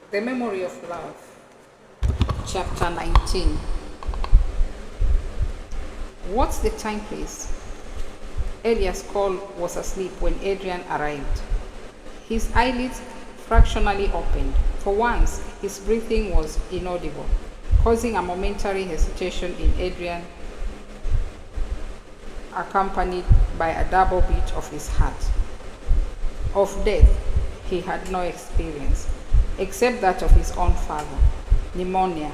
The Memory of Love, Chapter 19. What's the time, please? Elias Cole was asleep when Adrian arrived. His eyelids fractionally opened. For once, his breathing was inaudible, causing a momentary hesitation in Adrian, accompanied by a double beat of his heart. Of death, he had no experience, except that of his own father, pneumonia.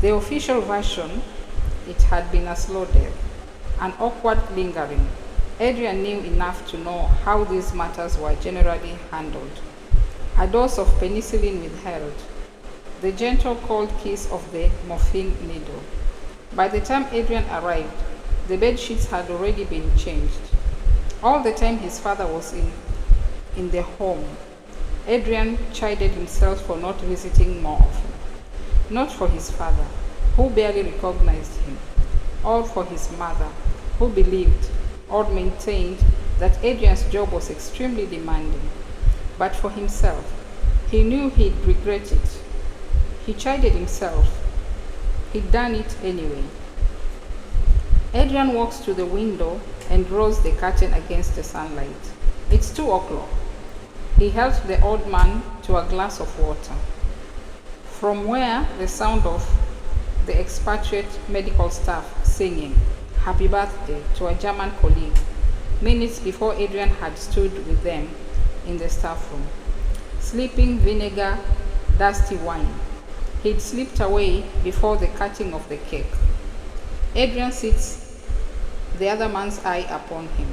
The official version, it had been a slow death, an awkward lingering. Adrian knew enough to know how these matters were generally handled. A dose of penicillin withheld, the gentle cold kiss of the morphine needle. By the time Adrian arrived, the bed sheets had already been changed. All the time his father was in the home, Adrian chided himself for not visiting more often. Not for his father, who barely recognized him, or for his mother, who believed or maintained that Adrian's job was extremely demanding, but for himself. He knew he'd regret it. He chided himself. He'd done it anyway. Adrian walks to the window and draws the curtain against the sunlight. It's 2 o'clock. He helped the old man to a glass of water, from where the sound of the expatriate medical staff singing "Happy Birthday" to a German colleague, minutes before Adrian had stood with them in the staff room, slipping vinegar, dusty wine. He'd slipped away before the cutting of the cake. Adrian sits, the other man's eye upon him.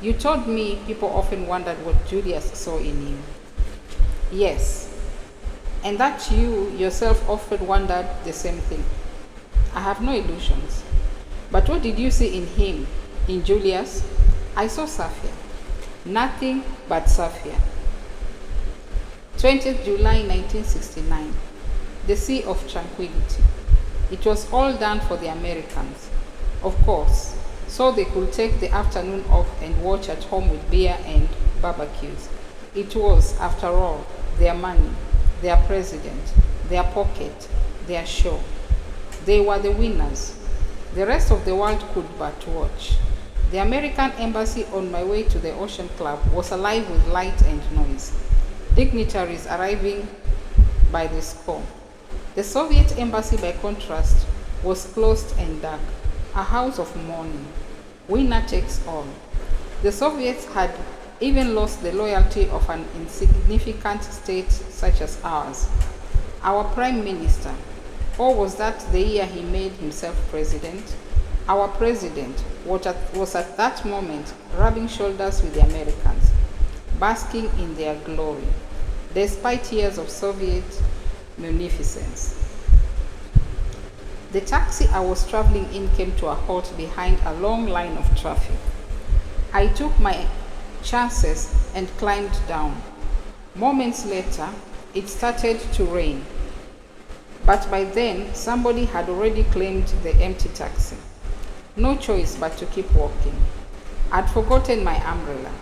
You told me people often wondered what Julius saw in you. Yes, and that you yourself often wondered the same thing. I have no illusions. But what did you see in him, in Julius? I saw Safia. Nothing but Safia. 20th July 1969. The Sea of Tranquility. It was all done for the Americans, of course, so they could take the afternoon off and watch at home with beer and barbecues. It was, after all, their money, their president, their pocket, their show. They were the winners. The rest of the world could but watch. The American embassy on my way to the Ocean Club was alive with light and noise. Dignitaries arriving by the score. The Soviet embassy, by contrast, was closed and dark, a house of mourning. Winner takes all. The Soviets had even lost the loyalty of an insignificant state such as ours. Our Prime Minister, or was that the year he made himself president? Our president was at that moment rubbing shoulders with the Americans, basking in their glory, despite years of Soviet munificence. The taxi I was traveling in came to a halt behind a long line of traffic. I took my chances and climbed down. Moments later, it started to rain. But by then, somebody had already claimed the empty taxi. No choice but to keep walking. I'd forgotten my umbrella.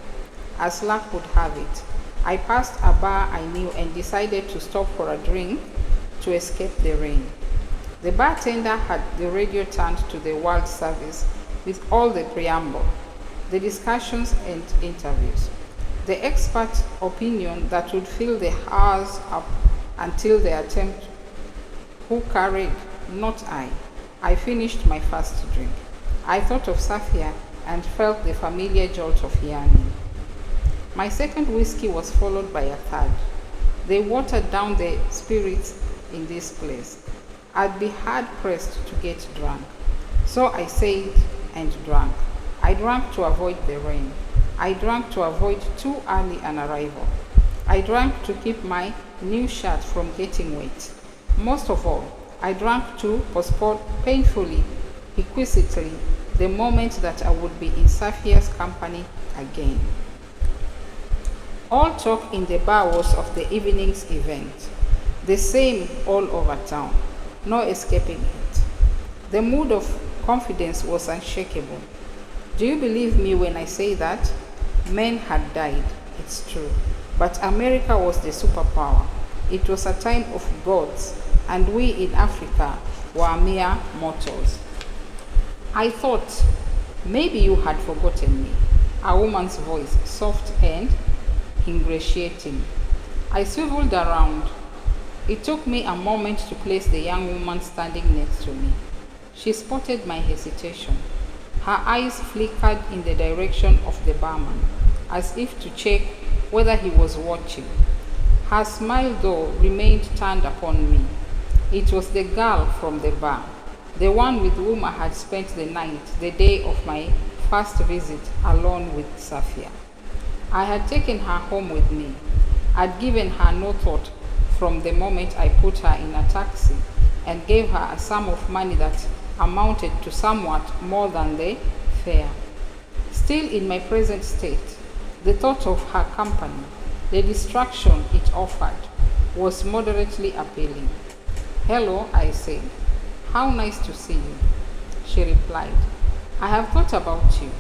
As luck would have it, I passed a bar I knew and decided to stop for a drink to escape the rain. The bartender had the radio turned to the World Service with all the preamble, the discussions and interviews, the expert opinion that would fill the hours up until the attempt. Who carried? Not I. I finished my first drink. I thought of Safia and felt the familiar jolt of yearning. My second whiskey was followed by a third. They watered down the spirits in this place. I'd be hard-pressed to get drunk. So I said and drank. I drank to avoid the rain. I drank to avoid too early an arrival. I drank to keep my new shirt from getting wet. Most of all, I drank to postpone painfully, exquisitely, the moment that I would be in Safia's company again. All talk in the bar was of the evening's event, the same all over town, no escaping it. The mood of confidence was unshakable. Do you believe me when I say that? Men had died, it's true, but America was the superpower. It was a time of gods, and we in Africa were mere mortals. I thought, maybe you had forgotten me. A woman's voice, soft and ingratiating. I swiveled around. It took me a moment to place the young woman standing next to me. She spotted my hesitation. Her eyes flickered in the direction of the barman, as if to check whether he was watching. Her smile, though, remained turned upon me. It was the girl from the bar, the one with whom I had spent the night, the day of my first visit, alone with Safia. I had taken her home with me. I'd given her no thought from the moment I put her in a taxi and gave her a sum of money that amounted to somewhat more than the fare. Still in my present state, the thought of her company, the distraction it offered, was moderately appealing. "Hello," I said. "How nice to see you." She replied, "I have thought about you.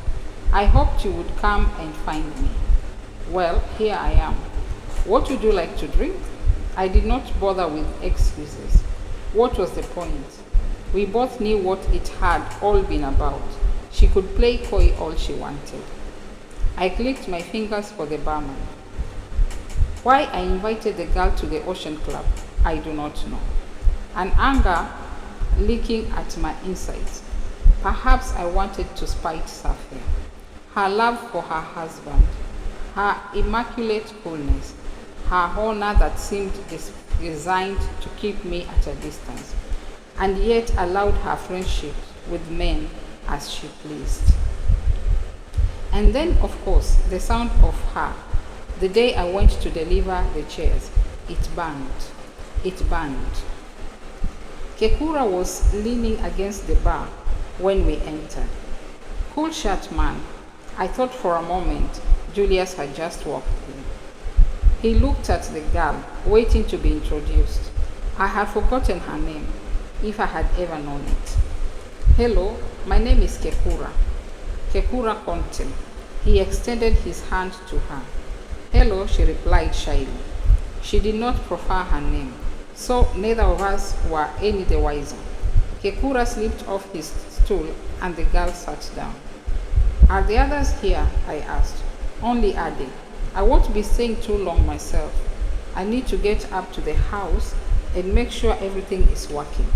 I hoped you would come and find me." "Well, here I am. What would you like to drink?" I did not bother with excuses. What was the point? We both knew what it had all been about. She could play coy all she wanted. I clicked my fingers for the barman. Why I invited the girl to the Ocean Club, I do not know. An anger leaking at my insides. Perhaps I wanted to spite Safia. Her love for her husband, her immaculate coolness, her honor that seemed designed to keep me at a distance, and yet allowed her friendship with men as she pleased. And then, of course, the sound of her. The day I went to deliver the chairs, it banged. It banged. Kekura was leaning against the bar when we entered. "Cool shut, man." I thought for a moment Julius had just walked in. He looked at the girl, waiting to be introduced. I had forgotten her name, if I had ever known it. "Hello, my name is Kekura. Kekura Conte." He extended his hand to her. "Hello," she replied shyly. She did not prefer her name, so neither of us were any the wiser. Kekura slipped off his stool and the girl sat down. "Are the others here?" I asked. "Only Ade. I won't be staying too long myself. I need to get up to the house and make sure everything is working."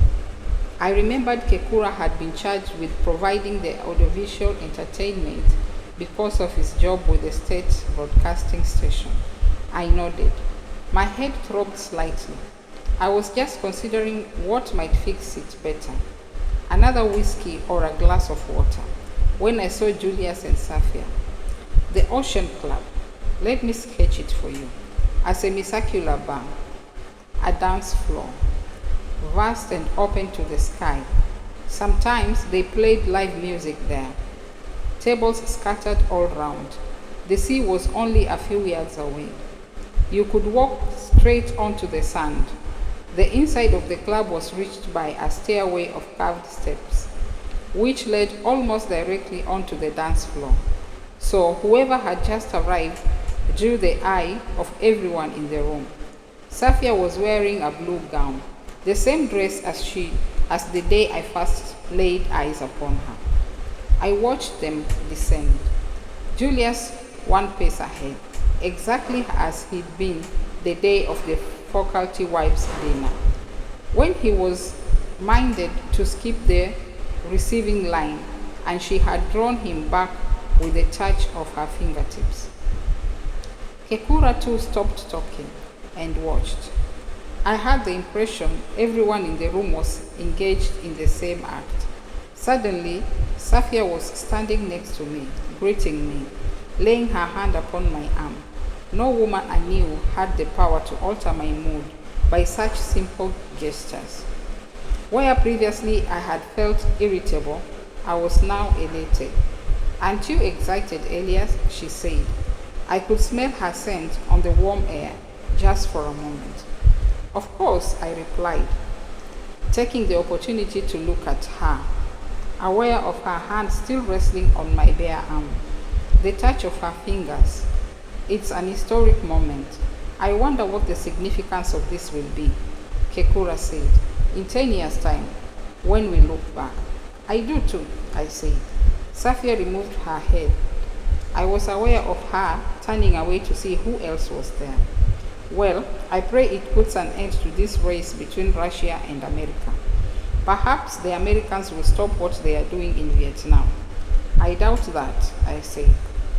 I remembered Kekura had been charged with providing the audiovisual entertainment because of his job with the state broadcasting station. I nodded. My head throbbed slightly. I was just considering what might fix it better. Another whiskey or a glass of water, when I saw Julius and Safia. The Ocean Club. Let me sketch it for you. A semicircular bar, a dance floor, vast and open to the sky. Sometimes they played live music there. Tables scattered all round. The sea was only a few yards away. You could walk straight onto the sand. The inside of the club was reached by a stairway of carved steps, which led almost directly onto the dance floor. So whoever had just arrived drew the eye of everyone in the room. Safia was wearing a blue gown, the same dress as the day I first laid eyes upon her. I watched them descend. Julius one pace ahead, exactly as he'd been the day of the faculty wives' dinner, when he was minded to skip the receiving line, and she had drawn him back with a touch of her fingertips. Kekura too stopped talking and watched. I had the impression everyone in the room was engaged in the same act. Suddenly, Safia was standing next to me, greeting me, laying her hand upon my arm. No woman I knew had the power to alter my mood by such simple gestures. Where previously I had felt irritable, I was now elated. "Aren't you excited, Elias?" she said. I could smell her scent on the warm air just for a moment. "Of course," I replied, taking the opportunity to look at her, aware of her hand still resting on my bare arm, the touch of her fingers. It's an historic moment. I wonder what the significance of this will be, Kekura said. In 10 years' time, when we look back. I do too, I said. Safia removed her head. I was aware of her turning away to see who else was there. Well, I pray it puts an end to this race between Russia and America. Perhaps the Americans will stop what they are doing in Vietnam. I doubt that, I said.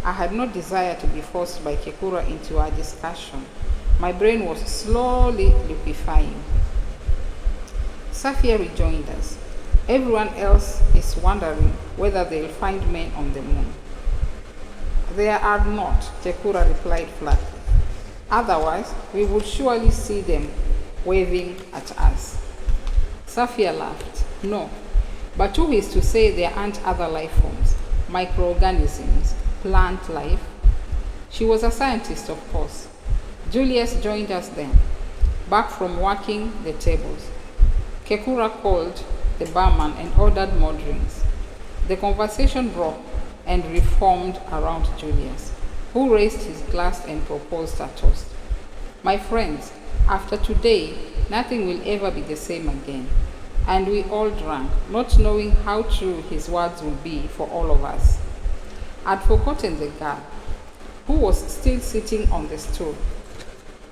I had no desire to be forced by Kekura into our discussion. My brain was slowly liquefying. Safia rejoined us. Everyone else is wondering whether they'll find men on the moon. There are not, Kekura replied flatly. Otherwise, we would surely see them waving at us. Safia laughed. No, but who is to say there aren't other life forms, microorganisms, plant life? She was a scientist, of course. Julius joined us then, back from working the tables. Kekura called the barman and ordered more drinks. The conversation broke and reformed around Julius, who raised his glass and proposed a toast. My friends, after today, nothing will ever be the same again. And we all drank, not knowing how true his words would be for all of us. I'd forgotten the girl, who was still sitting on the stool.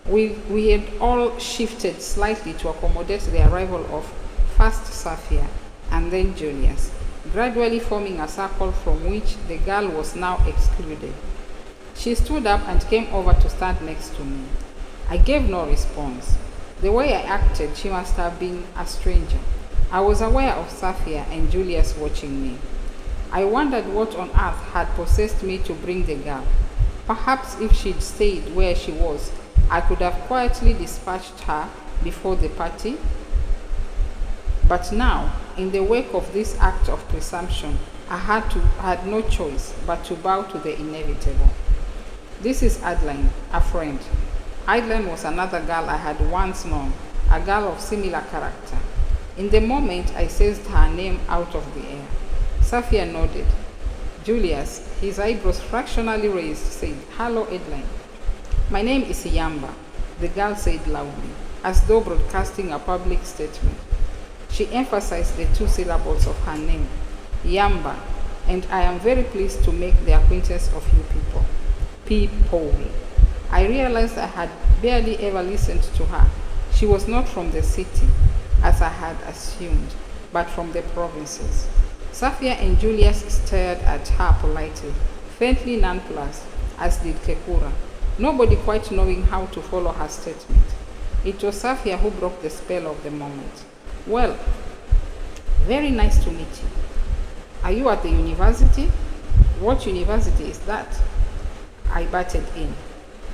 We had all shifted slightly to accommodate the arrival of first Safia and then Julius, gradually forming a circle from which the girl was now excluded. She stood up and came over to stand next to me. I gave no response. The way I acted, she must have been a stranger. I was aware of Safia and Julius watching me. I wondered what on earth had possessed me to bring the girl. Perhaps if she'd stayed where she was, I could have quietly dispatched her before the party. But now, in the wake of this act of presumption, I had no choice but to bow to the inevitable. This is Adeline, a friend. Adeline was another girl I had once known, a girl of similar character. In the moment, I seized her name out of the air. Safia nodded. Julius, his eyebrows fractionally raised, said, "Hello, Adeline." "My name is Yamba," the girl said loudly, as though broadcasting a public statement. She emphasized the two syllables of her name, Yamba, and I am very pleased to make the acquaintance of you people. People. I realized I had barely ever listened to her. She was not from the city, as I had assumed, but from the provinces. Safia and Julius stared at her politely, faintly nonplussed, as did Kekura, nobody quite knowing how to follow her statement. It was Safia who broke the spell of the moment. "Well, very nice to meet you. Are you at the university?" "What university is that?" I butted in.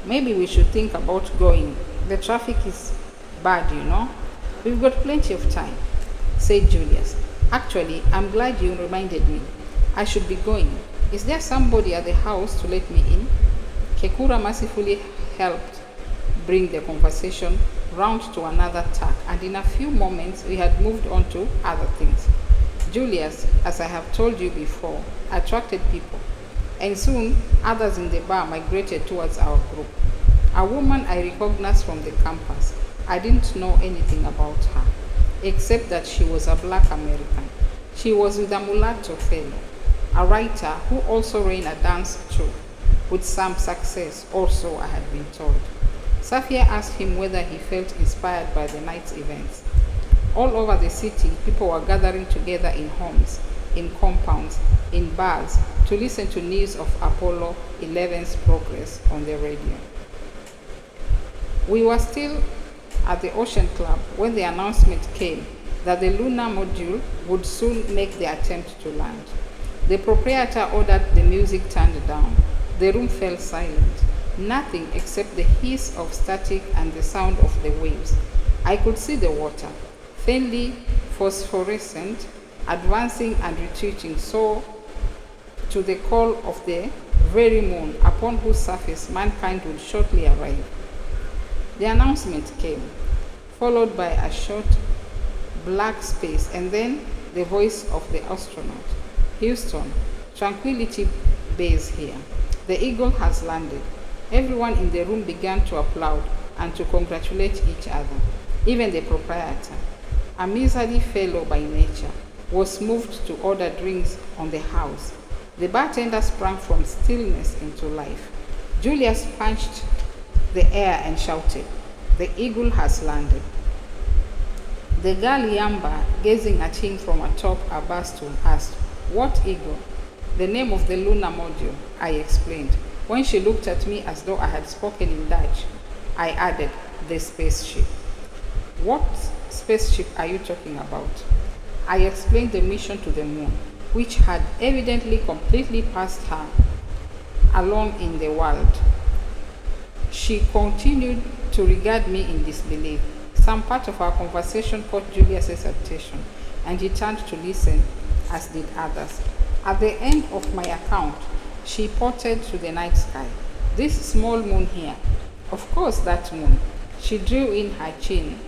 "Maybe we should think about going. The traffic is bad, you know." "We've got plenty of time," said Julius. "Actually, I'm glad you reminded me. I should be going. Is there somebody at the house to let me in?" Kekura mercifully helped bring the conversation round to another tack, and in a few moments we had moved on to other things. Julius, as I have told you before, attracted people, and soon others in the bar migrated towards our group. A woman I recognized from the campus. I didn't know anything about her, except that she was a black American. She was with a mulatto fellow, a writer who also ran a dance troupe, with some success also, I had been told. Safia asked him whether he felt inspired by the night's events. All over the city, people were gathering together in homes, in compounds, in bars, to listen to news of Apollo 11's progress on the radio. We were still at the Ocean Club when the announcement came that the lunar module would soon make the attempt to land. The proprietor ordered the music turned down. The room fell silent. Nothing except the hiss of static and the sound of the waves. I could see the water, faintly phosphorescent, advancing and retreating so to the call of the very moon upon whose surface mankind would shortly arrive. The announcement came, followed by a short black space, and then the voice of the astronaut. "Houston, Tranquility Base here. The Eagle has landed." Everyone in the room began to applaud, and to congratulate each other. Even the proprietor, a miserly fellow by nature, was moved to order drinks on the house. The bartender sprang from stillness into life. Julius punched the air and shouted, "The eagle has landed." The girl Yamba, gazing at him from atop a bar stool, asked, "What eagle?" "The name of the lunar module," I explained. When she looked at me as though I had spoken in Dutch, I added, "The spaceship." "What spaceship are you talking about?" I explained the mission to the moon, which had evidently completely passed her alone in the world. She continued to regard me in disbelief. Some part of our conversation caught Julius's attention, and he turned to listen, as did others. At the end of my account, she pointed to the night sky. "This small moon here." "Of course, that moon." She drew in her chin,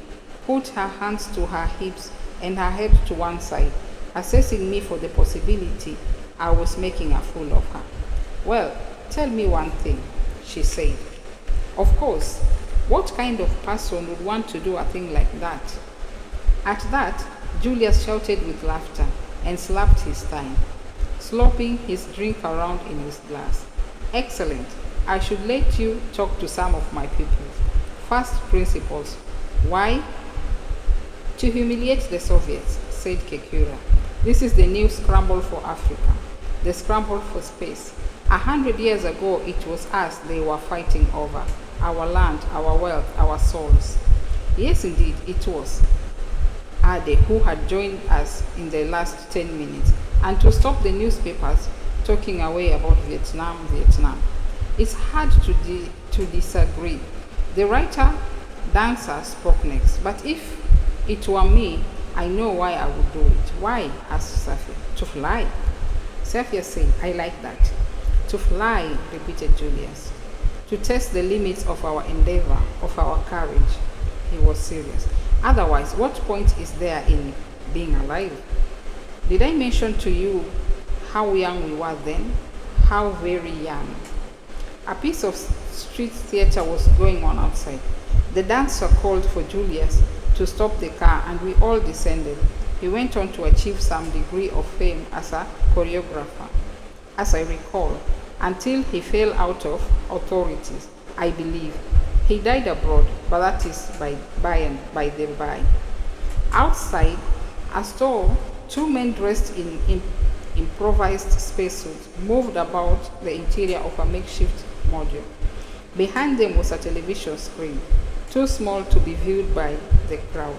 put her hands to her hips and her head to one side, assessing me for the possibility I was making a fool of her. "Well, tell me one thing," she said. "Of course, what kind of person would want to do a thing like that?" At that, Julius shouted with laughter and slapped his thigh, slopping his drink around in his glass. "Excellent. I should let you talk to some of my pupils. First principles. Why? To humiliate the Soviets," said Kekura. "This is the new scramble for Africa, the scramble for space. 100 years ago, it was us they were fighting over, our land, our wealth, our souls." "Yes, indeed, it was," Ade, who had joined us in the last 10 minutes, "and to stop the newspapers talking away about Vietnam, Vietnam. It's hard to disagree." The writer dancer spoke next. "But if it were me, I know why I would do it." "Why?" asked Safia. "To fly." Safia said, "I like that." "To fly," repeated Julius. "To test the limits of our endeavor, of our courage." He was serious. "Otherwise, what point is there in being alive? Did I mention to you how young we were then? How very young." A piece of street theater was going on outside. The dancer called for Julius to stop the car, and we all descended. He went on to achieve some degree of fame as a choreographer, as I recall, until he fell out of authorities, I believe. He died abroad, but that is by the by. Outside a store, two men dressed in improvised spacesuits moved about the interior of a makeshift module. Behind them was a television screen, too small to be viewed by the crowd.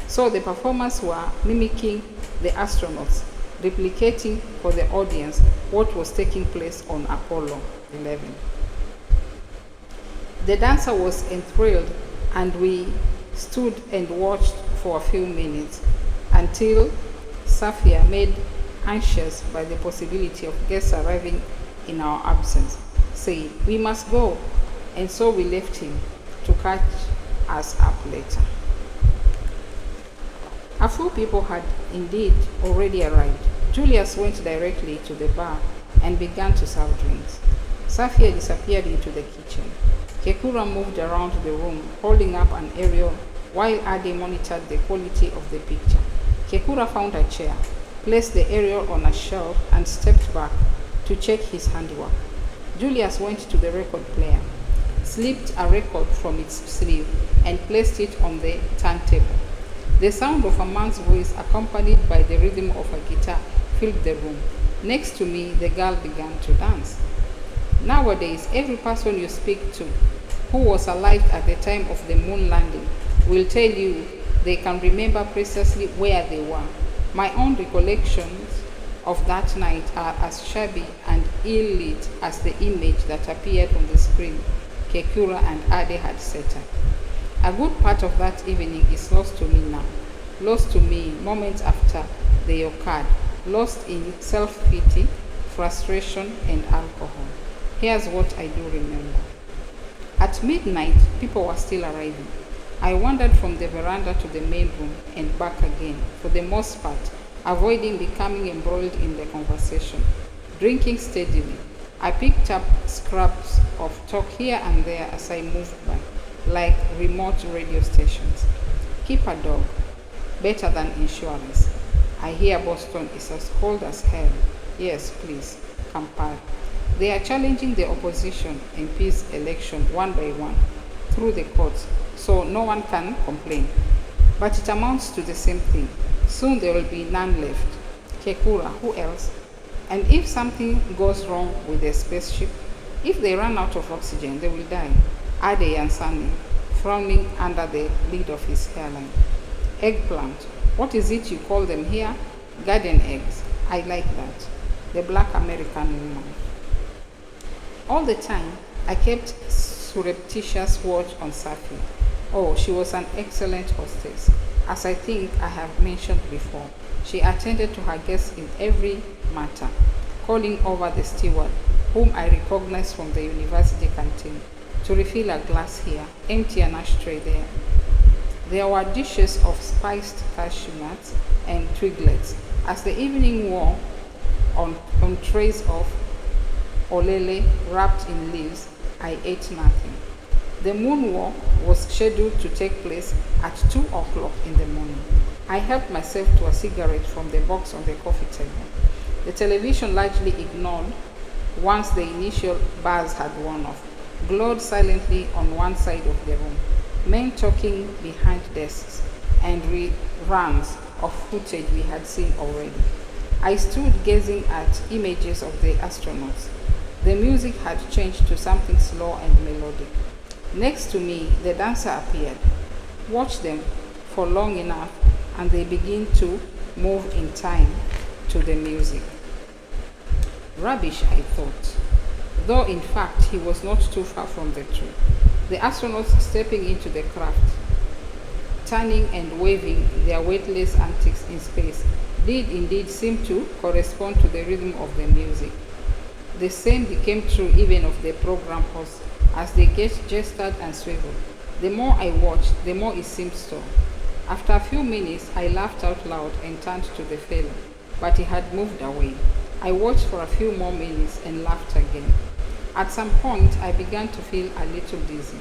So the performers were mimicking the astronauts, replicating for the audience what was taking place on Apollo 11. The dancer was enthralled, and we stood and watched for a few minutes until Safia, made anxious by the possibility of guests arriving in our absence, said, "We must go," and so we left him to catch us up later. A few people had indeed already arrived. Julius went directly to the bar and began to serve drinks. Safia disappeared into the kitchen. Kekura moved around the room, holding up an aerial while Ade monitored the quality of the picture. Kekura found a chair, placed the aerial on a shelf, and stepped back to check his handiwork. Julius went to the record player, slipped a record from its sleeve, and placed it on the turntable. The sound of a man's voice, accompanied by the rhythm of a guitar, filled the room. Next to me, the girl began to dance. Nowadays, every person you speak to who was alive at the time of the moon landing will tell you they can remember precisely where they were. My own recollections of that night are as shabby and ill-lit as the image that appeared on the screen Kekura and Ade had set up. A good part of that evening is lost to me now, lost to me moments after they occurred, lost in self-pity, frustration, and alcohol. Here's what I do remember. At midnight, people were still arriving. I wandered from the veranda to the main room and back again, for the most part, avoiding becoming embroiled in the conversation. Drinking steadily, I picked up scraps of talk here and there as I moved by. like remote radio stations. Keep a dog, better than insurance. I hear Boston is as cold as hell. Yes, please, Kampala. They are challenging the opposition MP's election one by one through the courts, so no one can complain. But it amounts to the same thing. Soon there will be none left. Kekura, who else? And if something goes wrong with their spaceship, if they run out of oxygen, they will die. Ade Yansani, frowning under the lid of his hairline. Eggplant. What is it you call them here? Garden eggs. I like that. The black American woman. All the time, I kept surreptitious watch on Safi. Oh, she was an excellent hostess. As I think I have mentioned before, she attended to her guests in every matter, calling over the steward, whom I recognized from the university canteen, to refill a glass here, empty an ashtray there. There were dishes of spiced cashew nuts and twiglets. As the evening wore on trays of olele wrapped in leaves, I ate nothing. The moonwalk was scheduled to take place at 2 o'clock in the morning. I helped myself to a cigarette from the box on the coffee table. The television, largely ignored once the initial buzz had worn off, glowed silently on one side of the room. Men talking behind desks and reruns of footage we had seen already. I stood gazing at images of the astronauts. The music had changed to something slow and melodic. Next to me, the dancer appeared. Watch them for long enough and they begin to move in time to the music. Rubbish, I thought, though in fact he was not too far from the truth. The astronauts stepping into the craft, turning and waving their weightless antics in space, did indeed seem to correspond to the rhythm of the music. The same became true even of the program host, as they gestured and swiveled. The more I watched, the more it seemed so. After a few minutes, I laughed out loud and turned to the fellow, but he had moved away. I watched for a few more minutes and laughed again. At some point, I began to feel a little dizzy.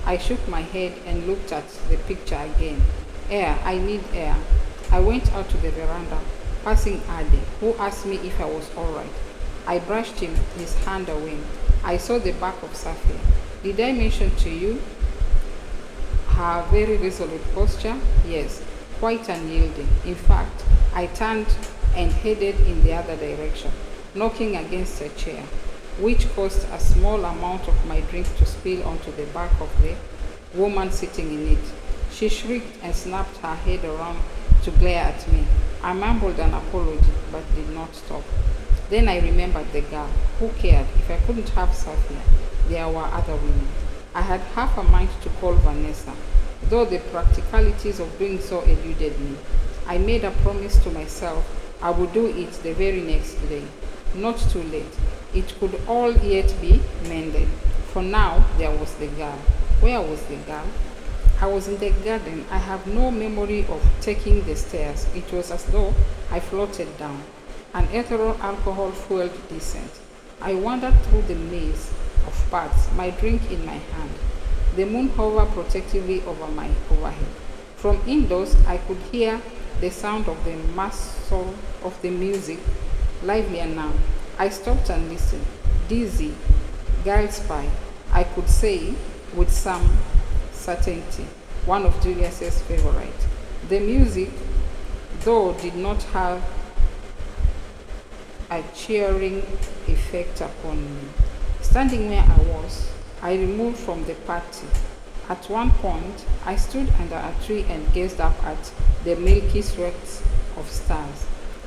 I shook my head and looked at the picture again. Air, I need air. I went out to the veranda, passing Ade, who asked me if I was all right. I brushed his hand away. I saw the back of Safia. Did I mention to you her very resolute posture? Yes, quite unyielding. In fact, I turned and headed in the other direction, knocking against a chair, which caused a small amount of my drink to spill onto the back of the woman sitting in it. She shrieked and snapped her head around to glare at me. I mumbled an apology, but did not stop. Then I remembered the girl. Who cared? If I couldn't have Safia, there were other women. I had half a mind to call Vanessa, though the practicalities of doing so eluded me. I made a promise to myself I would do it the very next day. Not too late. It could all yet be mended. For now, there was the girl. Where was the girl? I was in the garden. I have no memory of taking the stairs. It was as though I floated down, an ethereal alcohol-fueled descent. I wandered through the maze of paths, my drink in my hand. The moon hovered protectively over my overhead. From indoors, I could hear the sound of the muscle of the music, livelier now. I stopped and listened. Dizzy, girl spy, I could say with some certainty, one of Julius's favorite. The music, though, did not have a cheering effect upon me. Standing where I was, I removed from the party. At one point, I stood under a tree and gazed up at the milky sweats of stars.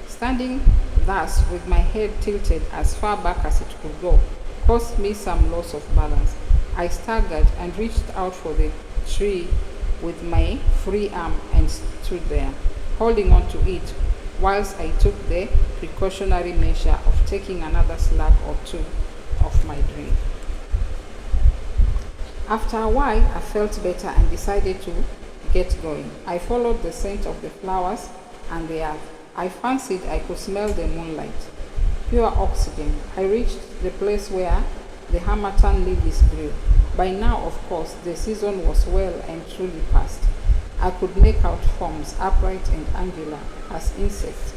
Standing thus, with my head tilted as far back as it could go, caused me some loss of balance. I staggered and reached out for the tree with my free arm and stood there, holding on to it, whilst I took the precautionary measure of taking another slug or two of my drink. After a while, I felt better and decided to get going. I followed the scent of the flowers and the earth. I fancied I could smell the moonlight. Pure oxygen. I reached the place where the harmattan lilies grew, By now, of course, the season was well and truly past. I could make out forms, upright and angular as insects,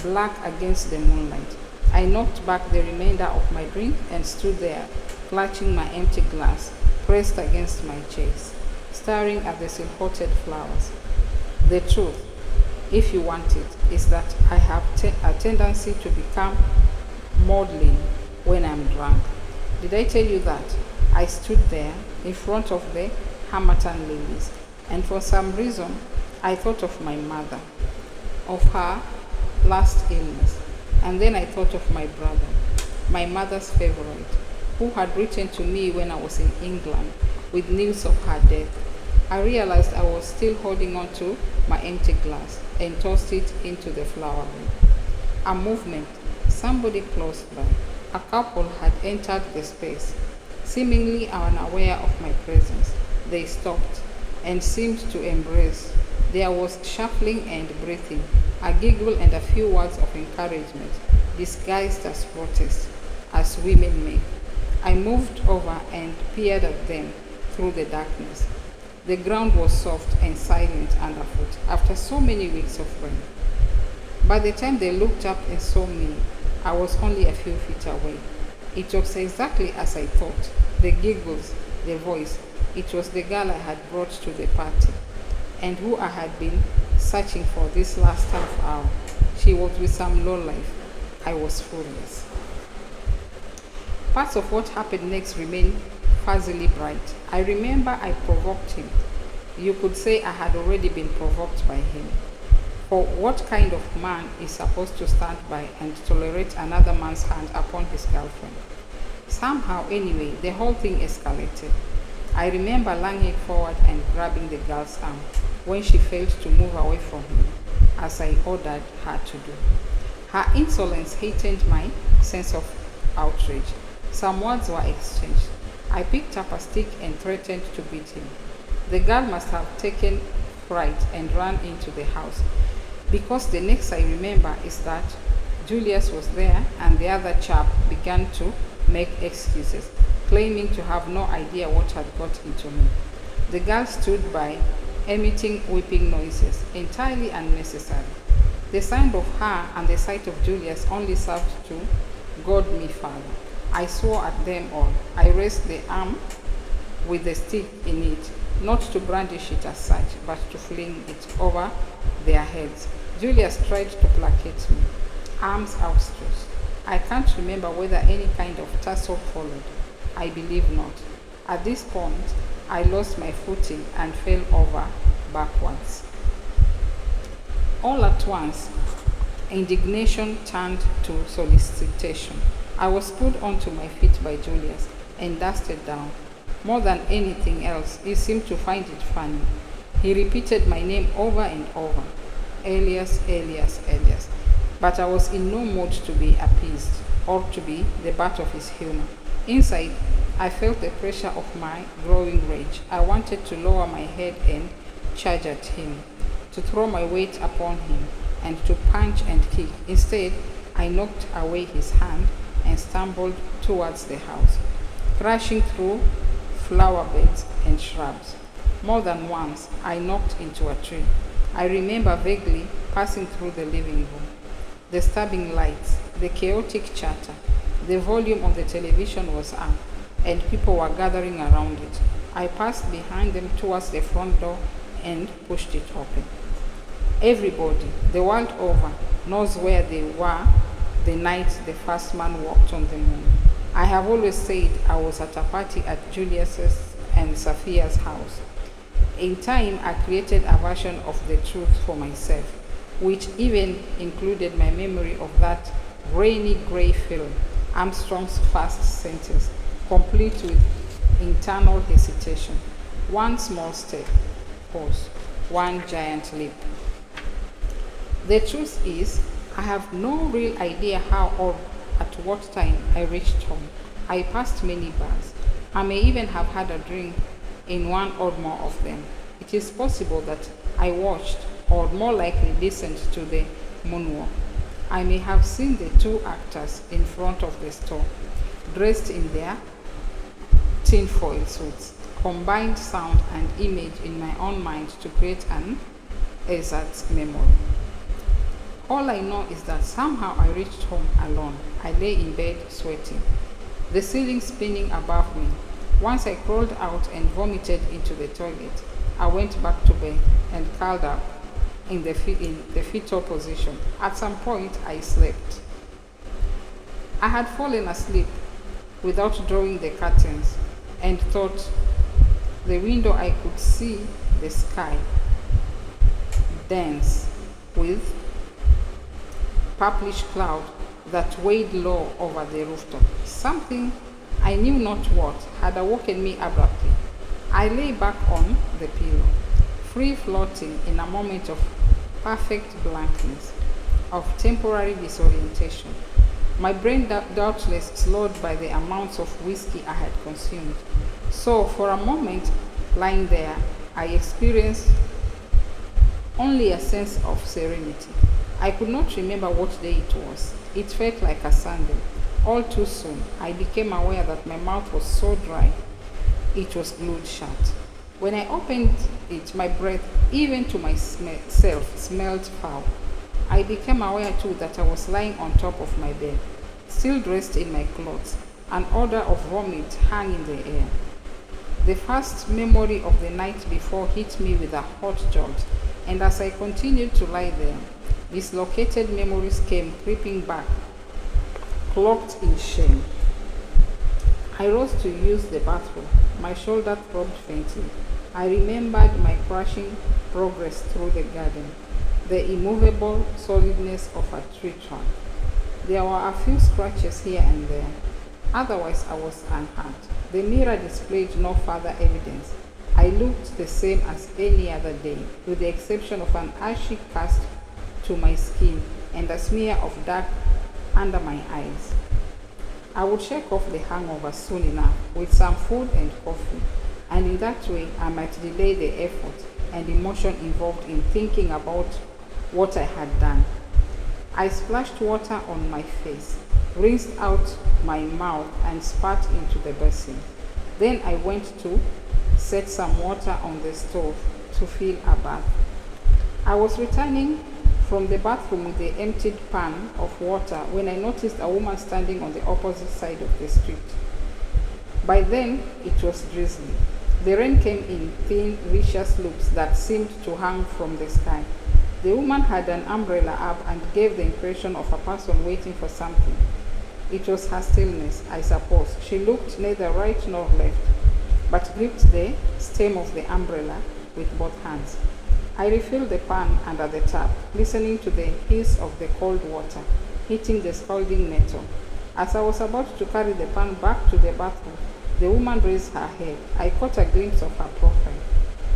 black against the moonlight. I knocked back the remainder of my drink and stood there, clutching my empty glass, pressed against my chest, staring at the silhouetted flowers. The truth, if you want it, is that I have a tendency to become maudlin when I'm drunk. Did I tell you that? I stood there in front of the Hamilton lilies, and for some reason I thought of my mother, of her last illness, and then I thought of my brother, my mother's favorite, who had written to me when I was in England with news of her death. I realized I was still holding on to my empty glass and tossed it into the flower bed. A movement, somebody close by. A couple had entered the space. Seemingly unaware of my presence, they stopped and seemed to embrace. There was shuffling and breathing, a giggle and a few words of encouragement, disguised as protest, as women make. I moved over and peered at them through the darkness. The ground was soft and silent underfoot after so many weeks of rain. By the time they looked up and saw me, I was only a few feet away. It was exactly as I thought. The giggles, the voice. It was the girl I had brought to the party and who I had been searching for this last half hour. She was with some lowlife. I was furious. Parts of what happened next remain fuzzily bright. I remember I provoked him. You could say I had already been provoked by him. For what kind of man is supposed to stand by and tolerate another man's hand upon his girlfriend? Somehow, anyway, the whole thing escalated. I remember lunging forward and grabbing the girl's arm when she failed to move away from him, as I ordered her to do. Her insolence heightened my sense of outrage. Some words were exchanged. I picked up a stick and threatened to beat him. The girl must have taken fright and ran into the house, because the next I remember is that Julius was there and the other chap began to make excuses, claiming to have no idea what had got into me. The girl stood by, emitting weeping noises, entirely unnecessary. The sound of her and the sight of Julius only served to goad me further. I swore at them all. I raised the arm with the stick in it, not to brandish it as such, but to fling it over their heads. Julius tried to placate me, arms outstretched. I can't remember whether any kind of tussle followed. I believe not. At this point, I lost my footing and fell over backwards. All at once, indignation turned to solicitation. I was pulled onto my feet by Julius and dusted down. More than anything else, he seemed to find it funny. He repeated my name over and over. Elias, Elias, Elias. But I was in no mood to be appeased or to be the butt of his humor. Inside, I felt the pressure of my growing rage. I wanted to lower my head and charge at him, to throw my weight upon him, and to punch and kick. Instead, I knocked away his hand and stumbled towards the house, crashing through flower beds and shrubs. More than once, I knocked into a tree. I remember vaguely passing through the living room. The stabbing lights, the chaotic chatter, the volume of the television was up, and people were gathering around it. I passed behind them towards the front door and pushed it open. Everybody, the world over, knows where they were the night the first man walked on the moon. I have always said I was at a party at Julius's and Sophia's house. In time, I created a version of the truth for myself, which even included my memory of that rainy gray film, Armstrong's first sentence, complete with internal hesitation. One small step, pause, one giant leap. The truth is, I have no real idea how or at what time I reached home. I passed many bars. I may even have had a drink in one or more of them. It is possible that I watched, or more likely listened to the moonwalk. I may have seen the two actors in front of the store, dressed in their tinfoil suits, combined sound and image in my own mind to create an exact memory. All I know is that somehow I reached home alone. I lay in bed sweating, the ceiling spinning above me. Once I crawled out and vomited into the toilet, I went back to bed and curled up in the fetal position. At some point, I slept. I had fallen asleep without drawing the curtains and thought the window I could see the sky dense with purplish cloud that weighed low over the rooftop. Something, I knew not what, had awoken me abruptly. I lay back on the pillow, free floating in a moment of perfect blankness, of temporary disorientation. My brain doubtless slowed by the amounts of whiskey I had consumed. So, for a moment, lying there, I experienced only a sense of serenity. I could not remember what day it was. It felt like a Sunday. All too soon, I became aware that my mouth was so dry, it was glued shut. When I opened it, my breath, even to myself, smelled foul. I became aware too that I was lying on top of my bed, still dressed in my clothes. An odor of vomit hung in the air. The first memory of the night before hit me with a hot jolt, and as I continued to lie there, dislocated memories came creeping back, cloaked in shame. I rose to use the bathroom. My shoulder throbbed faintly. I remembered my crushing progress through the garden, the immovable solidness of a tree trunk. There were a few scratches here and there. Otherwise, I was unhurt. The mirror displayed no further evidence. I looked the same as any other day, with the exception of an ashy cast to my skin and a smear of dark under my eyes. I would shake off the hangover soon enough with some food and coffee, and in that way I might delay the effort and emotion involved in thinking about what I had done. I splashed water on my face, rinsed out my mouth, and spat into the basin. Then I went to set some water on the stove to fill a bath. I was returning from the bathroom with the emptied pan of water when I noticed a woman standing on the opposite side of the street. By then, it was drizzly. The rain came in thin, vicious loops that seemed to hang from the sky. The woman had an umbrella up and gave the impression of a person waiting for something. It was her stillness, I suppose. She looked neither right nor left, but gripped the stem of the umbrella with both hands. I refilled the pan under the tap, listening to the hiss of the cold water hitting the scalding metal. As I was about to carry the pan back to the bathroom, the woman raised her head. I caught a glimpse of her profile,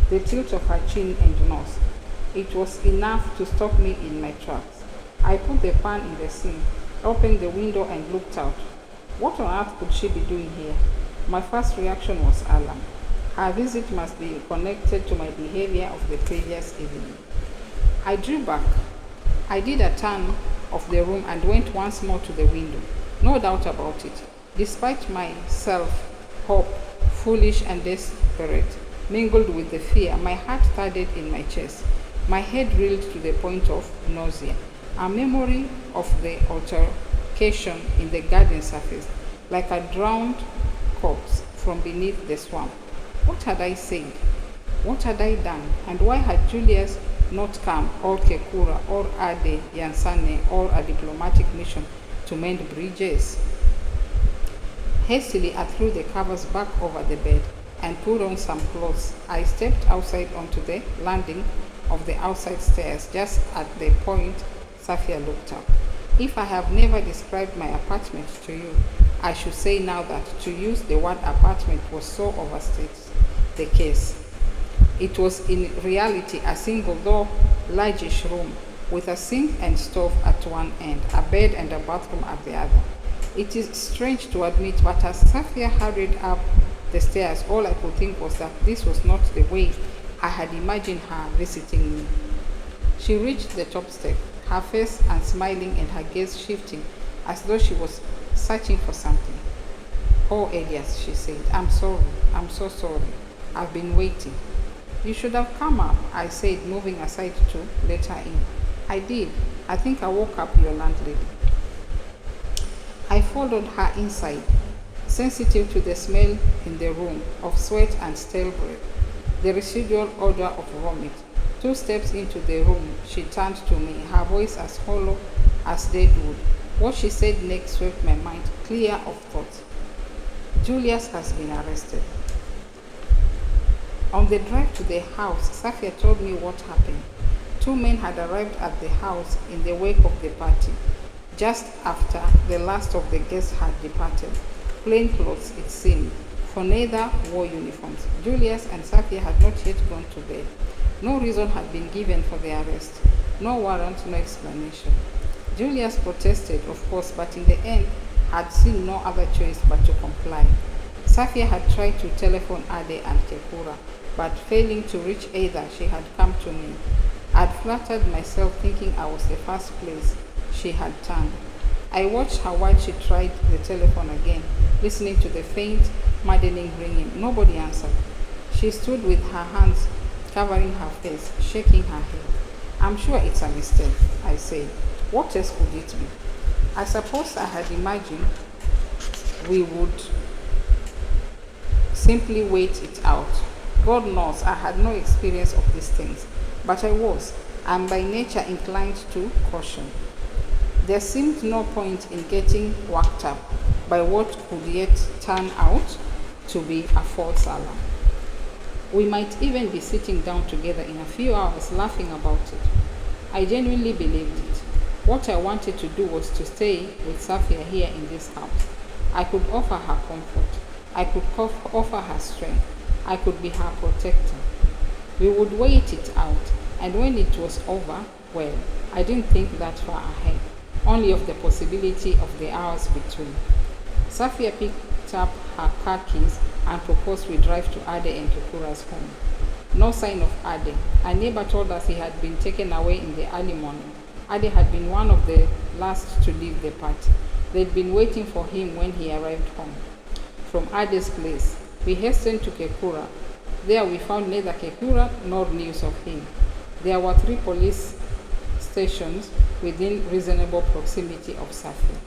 the tilt of her chin and nose. It was enough to stop me in my tracks. I put the pan in the sink, opened the window and looked out. What on earth could she be doing here? My first reaction was alarm. Her visit must be connected to my behavior of the previous evening. I drew back. I did a turn of the room and went once more to the window. No doubt about it. Despite my self-hope, foolish and desperate, mingled with the fear, my heart thudded in my chest. My head reeled to the point of nausea. A memory of the altercation in the garden surfaced, like a drowned corpse from beneath the swamp. What had I said? What had I done? And why had Julius not come, or Kekura, or Ade Yansane, or a diplomatic mission to mend bridges? Hastily, I threw the covers back over the bed and put on some clothes. I stepped outside onto the landing of the outside stairs. Just at the point, Safia looked up. If I have never described my apartment to you, I should say now that to use the word apartment was so overstated the case. It was in reality a single, though largish room with a sink and stove at one end, a bed and a bathroom at the other. It is strange to admit, but as Safia hurried up the stairs, all I could think was that this was not the way I had imagined her visiting me. She reached the top step, her face unsmiling and her gaze shifting as though she was searching for something. Oh, Elias, she said, I'm sorry. I'm so sorry. I've been waiting. You should have come up, I said, moving aside to let her in. I did. I think I woke up your landlady. I followed her inside, sensitive to the smell in the room of sweat and stale bread, the residual odor of vomit. 2 steps into the room, she turned to me, her voice as hollow as dead wood. What she said next swept my mind clear of thought. Julius has been arrested. On the drive to the house, Safia told me what happened. 2 men had arrived at the house in the wake of the party, just after the last of the guests had departed. Plain clothes, it seemed, for neither wore uniforms. Julius and Safia had not yet gone to bed. No reason had been given for the arrest. No warrant, no explanation. Julius protested, of course, but in the end had seen no other choice but to comply. Safia had tried to telephone Ade and Kekura, but failing to reach either, she had come to me. I'd flattered myself thinking I was the first place she had turned. I watched her while she tried the telephone again, listening to the faint, maddening ringing. Nobody answered. She stood with her hands covering her face, shaking her head. I'm sure it's a mistake, I said. What else could it be? I suppose I had imagined we would simply wait it out. God knows I had no experience of these things, but I was, and by nature inclined to caution. There seemed no point in getting worked up by what could yet turn out to be a false alarm. We might even be sitting down together in a few hours laughing about it. I genuinely believed it. What I wanted to do was to stay with Safia here in this house. I could offer her comfort. I could offer her strength. I could be her protector. We would wait it out, and when it was over, well, I didn't think that far ahead, only of the possibility of the hours between. Safia picked up her car keys and proposed we drive to Ade and Kekura's home. No sign of Ade. A neighbor told us he had been taken away in the early morning. Ade had been one of the last to leave the party. They'd been waiting for him when he arrived home. From Ade's place, we hastened to Kekura. There we found neither Kekura nor news of him. There were 3 police stations within reasonable proximity of Safia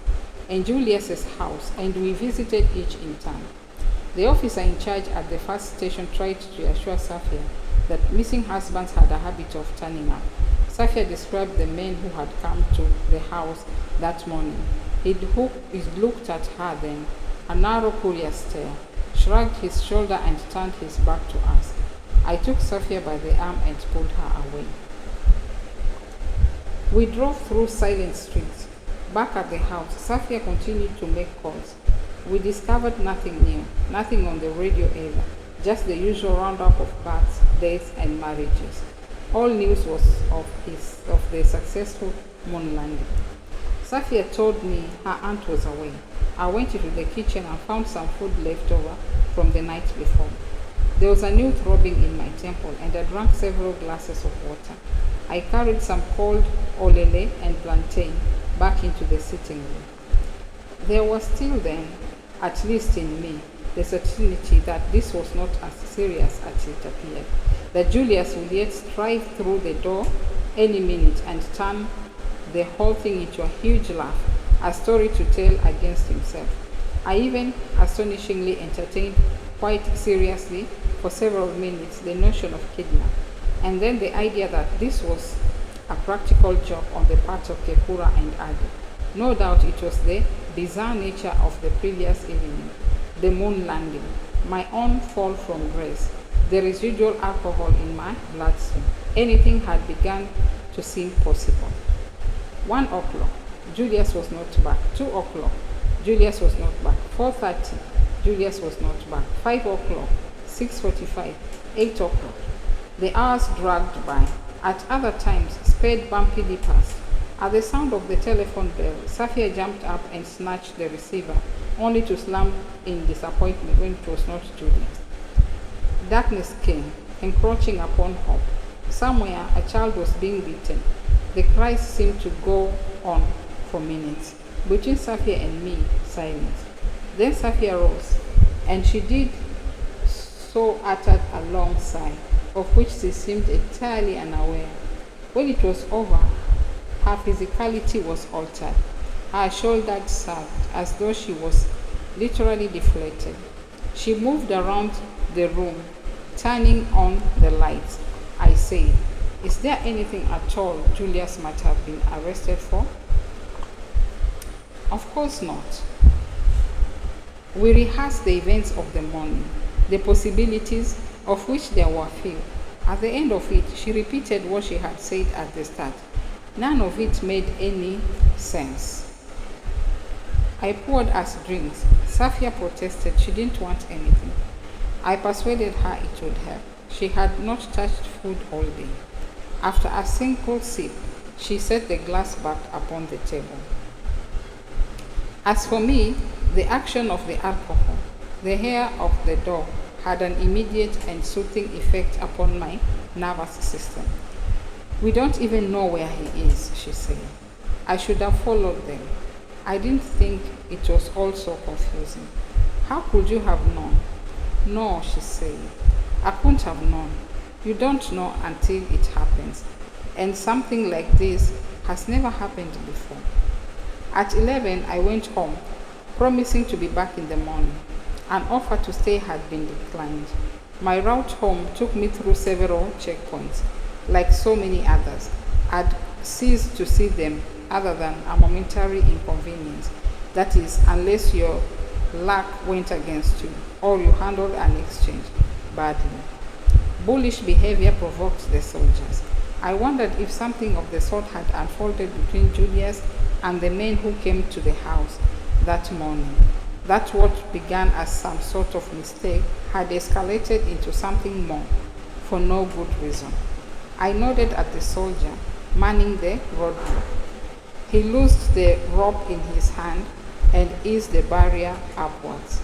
and Julius's house, and we visited each in turn. The officer in charge at the first station tried to assure Safia that missing husbands had a habit of turning up. Safia described the men who had come to the house that morning. He'd looked at her then, a narrow curious stare, shrugged his shoulder and turned his back to us. I took Safia by the arm and pulled her away. We drove through silent streets. Back at the house, Safia continued to make calls. We discovered nothing new, nothing on the radio either, just the usual roundup of births, deaths, and marriages. All news was of the successful moon landing. Safia told me her aunt was away. I went into the kitchen and found some food left over from the night before. There was a new throbbing in my temple, and I drank several glasses of water. I carried some cold olele and plantain back into the sitting room. There was still then, at least in me, the certainty that this was not as serious as it appeared, that Julius would yet stride through the door any minute and turn the whole thing into a huge laugh, a story to tell against himself. I even astonishingly entertained quite seriously for several minutes the notion of kidnap, and then the idea that this was a practical joke on the part of Kekura and Ade. No doubt it was the bizarre nature of the previous evening, the moon landing, my own fall from grace, the residual alcohol in my bloodstream. Anything had begun to seem possible. 1 o'clock, Julius was not back. 2 o'clock, Julius was not back. 4:30, Julius was not back. 5 o'clock, 6:45, 8 o'clock. The hours dragged by. At other times, sped bumpily past. At the sound of the telephone bell, Safia jumped up and snatched the receiver, only to slam in disappointment when it was not Julius. Darkness came, encroaching upon hope. Somewhere, a child was being beaten. The cries seemed to go on for minutes. Between Safia and me, silence. Then Safia rose, and she did so uttered a long sigh, of which she seemed entirely unaware. When it was over, her physicality was altered. Her shoulders sagged as though she was literally deflated. She moved around the room, turning on the lights. I said, "Is there anything at all Julius might have been arrested for?" "Of course not." We rehearsed the events of the morning, the possibilities of which there were few. At the end of it, she repeated what she had said at the start. None of it made any sense. I poured us drinks. Safia protested she didn't want anything. I persuaded her it would help. She had not touched food all day. After a single sip, she set the glass back upon the table. As for me, the action of the alcohol, the hair of the dog, had an immediate and soothing effect upon my nervous system. "We don't even know where he is," she said. "I should have followed them. I didn't think it was all so confusing." "How could you have known?" "No," she said. "I couldn't have known. You don't know until it happens. And something like this has never happened before." At 11, I went home, promising to be back in the morning. An offer to stay had been declined. My route home took me through several checkpoints. Like so many others, I'd ceased to see them other than a momentary inconvenience. That is, unless your luck went against you or you handled an exchange badly. Bullish behavior provoked the soldiers. I wondered if something of the sort had unfolded between Julius and the men who came to the house that morning. That what began as some sort of mistake had escalated into something more, for no good reason. I nodded at the soldier, manning the roadblock. He loosed the rope in his hand and eased the barrier upwards.